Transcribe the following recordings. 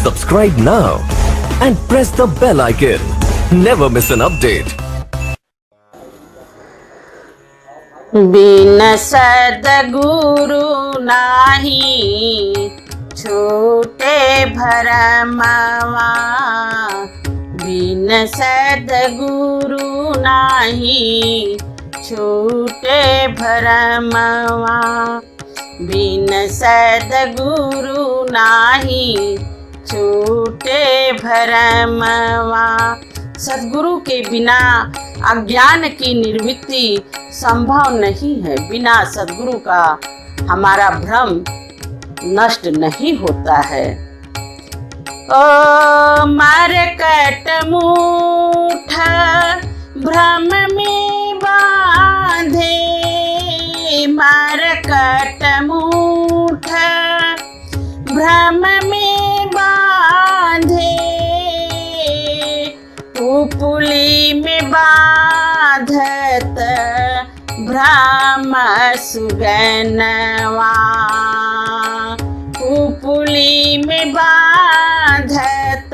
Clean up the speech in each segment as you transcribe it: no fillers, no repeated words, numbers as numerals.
Subscribe now and press the bell icon. Never miss an update. बिन सद्गुरु नाही छूटे भरमवा, बिन सद्गुरु नाही छूटे भरमवा, बिन सद्गुरु नाही छूटे भरमवा। सद्गुरु के बिना अज्ञान की निर्वृत्ति संभव नहीं है। बिना सद्गुरु का हमारा भ्रम नष्ट नहीं होता है। ओ मरकट मूठ भ्रम में बांधे, मरकट मूठ भ्रम में बांधे, पुली में बाधत भ्रम सुगनवा, पुली में बाधत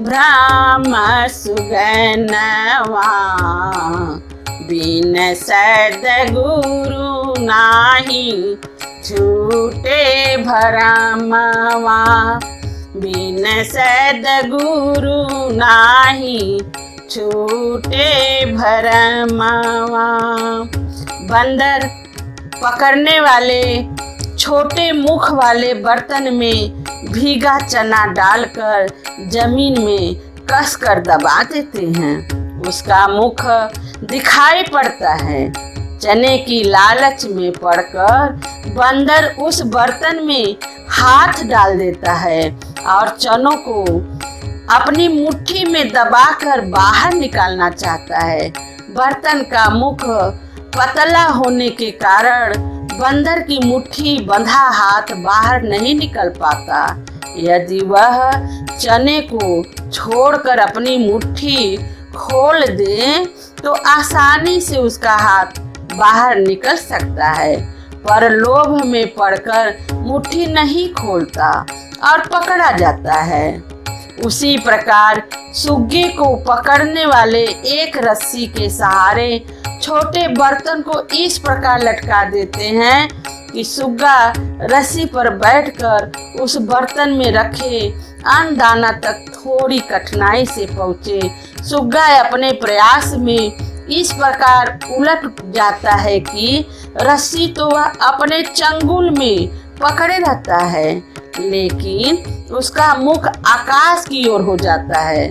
भ्रम सुगनवा, बिन सद्गुरु नाही छूटे भरमवा, बिन सद्गुरु नाही छूटे भरमवा। बंदर पकड़ने वाले छोटे मुख वाले बर्तन में भीगा चना डालकर जमीन में कसकर दबा देते हैं। उसका मुख दिखाई पड़ता है। चने की लालच में पड़कर बंदर उस बर्तन में हाथ डाल देता है और चनों को अपनी मुट्ठी में दबाकर बाहर निकालना चाहता है। बर्तन का मुख पतला होने के कारण बंदर की मुट्ठी बंधा हाथ बाहर नहीं निकल पाता। यदि वह चने को छोड़कर अपनी मुट्ठी खोल दे तो आसानी से उसका हाथ बाहर निकल सकता है, पर लोभ में पड़कर मुट्ठी नहीं खोलता और पकड़ा जाता है। उसी प्रकार सुग्गे को पकड़ने वाले एक रस्सी के सहारे छोटे बर्तन को इस प्रकार लटका देते हैं कि सुग्गा रस्सी पर बैठकर उस बर्तन में रखे अन्न दाना तक थोड़ी कठिनाई से पहुँचे। सुग्गा अपने प्रयास में इस प्रकार उलट जाता है कि रस्सी तो वह अपने चंगुल में पकड़े रहता है, लेकिन उसका मुख आकाश की ओर हो जाता है।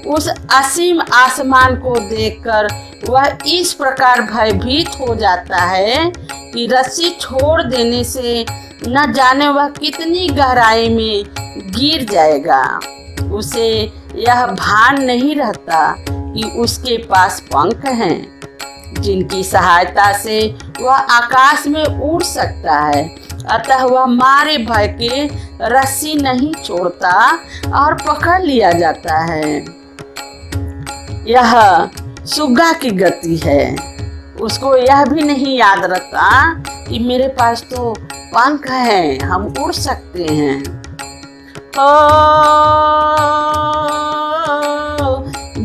उस असीम आसमान को देखकर वह इस प्रकार भयभीत हो जाता है कि रस्सी छोड़ देने से न जाने वह कितनी गहराई में गिर जाएगा। उसे यह भान नहीं रहता कि उसके पास पंख हैं जिनकी सहायता से वह आकाश में उड़ सकता है। अतः वह मारे भय के रस्सी नहीं छोड़ता और पकड़ लिया जाता है। यह सुग्गा की गति है। उसको यह भी नहीं याद रहता कि मेरे पास तो पंख हैं, हम उड़ सकते हैं।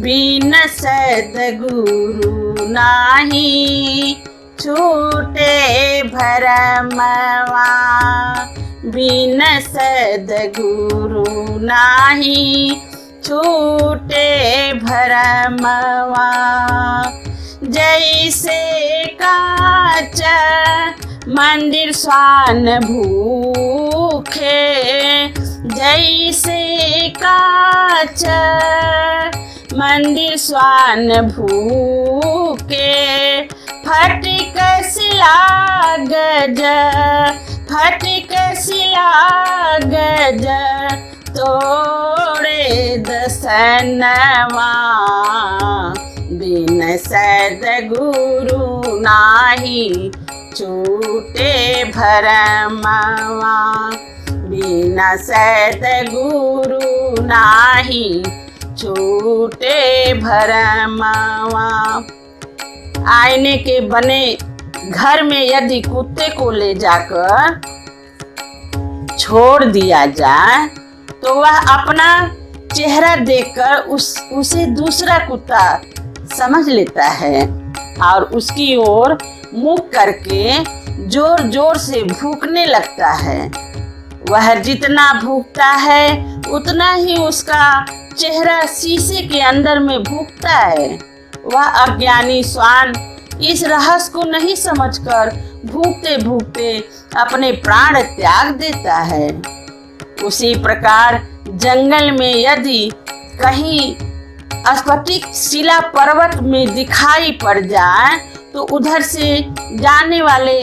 बिन सद्गुरु नाही छूटे भरमवा, बिन सद्गुरु नाही छूटे भरमवा। जैसे कांच मंदिर स्वान भूखे, जैसे कांच मंदिर स्वान भूखे, फटिक शिला गज, फटिक शिला गज तोड़े दसनवा, बिन सद्गुरु नाही छूटे भरमवा, बिन सद्गुरु नाही छूटे भरमवा। आईने के बने घर में यदि कुत्ते को ले जाकर छोड़ दिया जाए तो वह अपना चेहरा देखकर उसे दूसरा कुत्ता समझ लेता है और उसकी ओर मुंह करके जोर जोर से भूखने लगता है। वह जितना भूखता है उतना ही उसका चेहरा शीशे के अंदर में भूखता है। वह अज्ञानी श्वान इस रहस्य को नहीं समझकर भूखते भूखते अपने प्राण त्याग देता है। उसी प्रकार जंगल में यदि कहीं स्फटिक शिला पर्वत में दिखाई पड़ जाए तो उधर से जाने वाले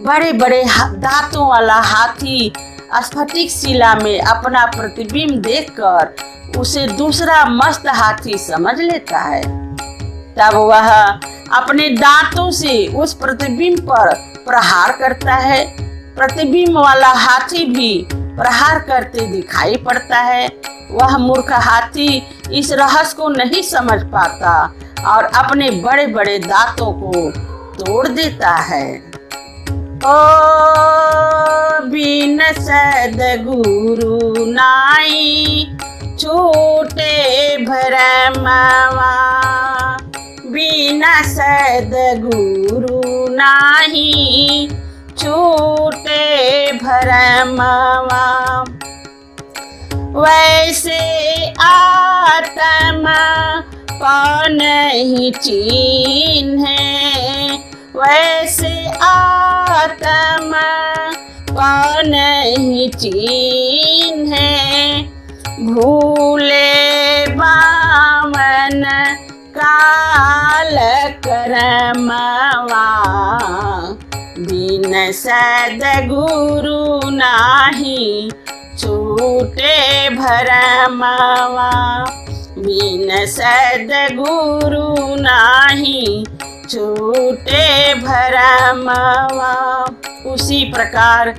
बड़े बड़े दांतों वाला हाथी स्फटिक शिला में अपना प्रतिबिंब देखकर उसे दूसरा मस्त हाथी समझ लेता है। तब वह अपने दांतों से उस प्रतिबिंब पर प्रहार करता है। प्रतिबिंब वाला हाथी भी प्रहार करते दिखाई पड़ता है। वह मूर्ख हाथी इस रहस्य को नहीं समझ पाता और अपने बड़े बड़े दांतों को तोड़ देता है। ओ बिन सद्गुरु नाई छूटे भरमवा, बिना सद्गुरु नाही छूटे भरमवा। वैसे आत्मा कौन ही चिन्हे, वैसे आत्मा कौन ही चिन्हे, भूले बामन काल करमवा, बिन सद्गुरु नाही छूटे भरमवा, बिन सद्गुरु नाही छूटे भरमवा। उसी प्रकार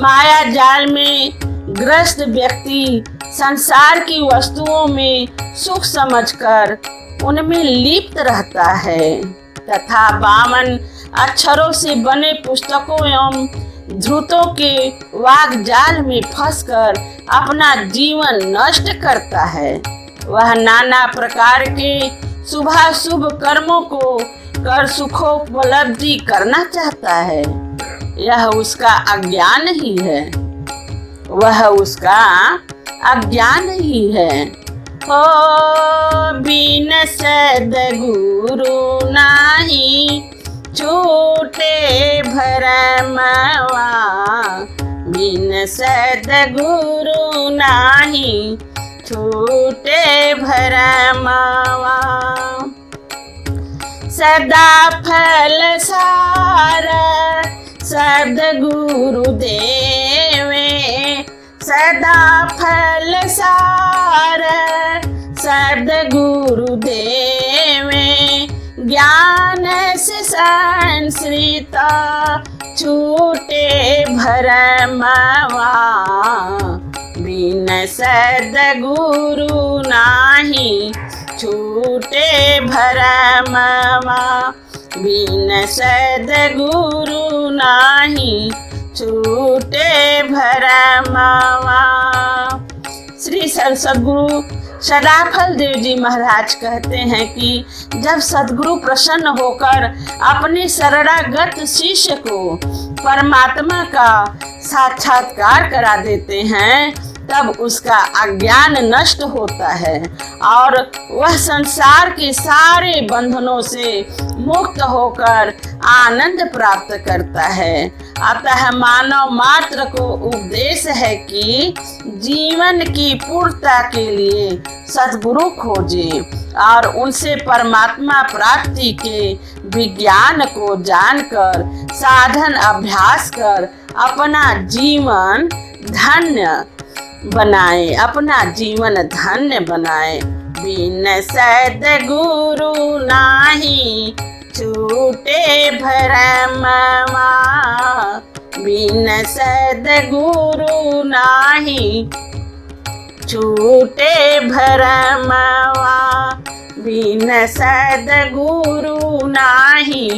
माया जाल में ग्रस्त व्यक्ति संसार की वस्तुओं में सुख समझकर उनमें लिप्त रहता है तथा बामन अक्षरों से बने पुस्तकों एवं ध्रुतों के वाग जाल में फंसकर अपना जीवन नष्ट करता है। वह नाना प्रकार के शुभाशुभ कर्मों को कर सुखोपलब्धि करना चाहता है। यह उसका अज्ञान ही है, वह उसका अज्ञान ही है। हो बिन सद्गुरु नाही छूटे भरमवा, बिन सद्गुरु नाही छूटे भरमवा। सदा फल सार सद्गुरु देवे, सदा फल सार सद्गुरु देवे, ज्ञान से संश्रित छूटे भरमवा, बिन सद्गुरु नाही छूटे भरमवा, बिन सद्गुरु नाही छूटे भरमवा। श्री सद्गुरु सदाफल देव जी महाराज कहते हैं कि जब सद्गुरु प्रसन्न होकर अपने शरणागत शिष्य को परमात्मा का साक्षात्कार करा देते हैं तब उसका अज्ञान नष्ट होता है और वह संसार के सारे बंधनों से मुक्त होकर आनंद प्राप्त करता है। अतः मानव मात्र को उपदेश है कि जीवन की पूर्णता के लिए सद्गुरु खोजे और उनसे परमात्मा प्राप्ति के विज्ञान को जानकर साधन अभ्यास कर अपना जीवन धन्य बनाए, अपना जीवन धन्य बनाए। बिन सद्गुरु नाही छूटे भरमवा, बिन सद्गुरु नाही छूटे भरमवा, बिन सद्गुरु नाही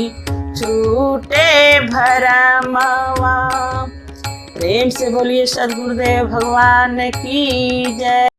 छूटे भरमवा। प्रेम से बोलिए सद्गुरुदेव भगवान की जय।